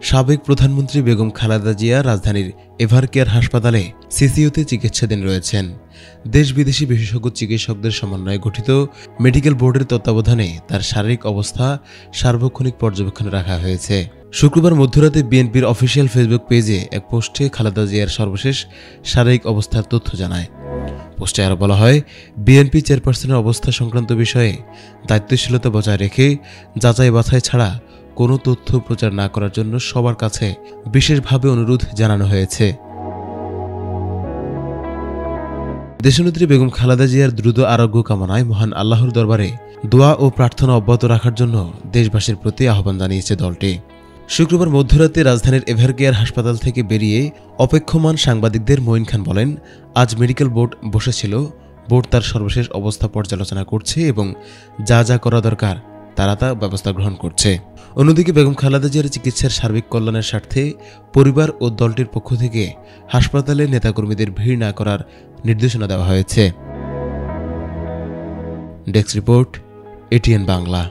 সাবেক প্রধানমন্ত্রী বেগম খালেদা জিয়া রাজধানীর এভারকেয়ার হাসপাতালে সিসিইউতে চিকিৎসাধীন রয়েছেন। দেশ বিদেশি বিশেষজ্ঞ চিকিৎসকদের সমন্বয়ে গঠিত মেডিকেল বোর্ডের তত্ত্বাবধানে তার শারীরিক অবস্থা সার্বক্ষণিক পর্যবেক্ষণে রাখা হয়েছে। শুক্রবার মধ্যরাতে বিএনপির অফিসিয়াল ফেসবুক পেজে এক পোস্টে খালেদা জিয়ার সর্বশেষ শারীরিক অবস্থার তথ্য জানায়। পোস্টে আরও বলা হয়, বিএনপি চেয়ারপারসনের অবস্থা সংক্রান্ত বিষয়ে দায়িত্বশীলতা বজায় রেখে যাচাই বাছাই ছাড়া কোনো তথ্য প্রচার না করার জন্য সবার কাছে বিশেষভাবে অনুরোধ জানানো হয়েছে। দেশনেত্রী বেগম খালেদা জিয়ার দ্রুত আরোগ্য কামনায় মহান আল্লাহর দরবারে দোয়া ও প্রার্থনা অব্যাহত রাখার জন্য দেশবাসীর প্রতি আহ্বান জানিয়েছে দলটি। শুক্রবার মধ্যরাতে রাজধানীর এভারকেয়ার হাসপাতাল থেকে বেরিয়ে অপেক্ষমান সাংবাদিকদের মঈন খান বলেন, আজ মেডিকেল বোর্ড বসেছিল। বোর্ড তার সর্বশেষ অবস্থা পর্যালোচনা করছে এবং যা যা করা দরকার তারা তা ব্যবস্থা গ্রহণ করছে। অন্যদিকে বেগম খালেদা জিয়ার চিকিৎসার সার্বিক কল্যাণের স্বার্থে পরিবার ও দলটির পক্ষ থেকে হাসপাতালে নেতাকর্মীদের ভিড় না করার নির্দেশনা দেওয়া হয়েছে। Desk report, ATN Bangla.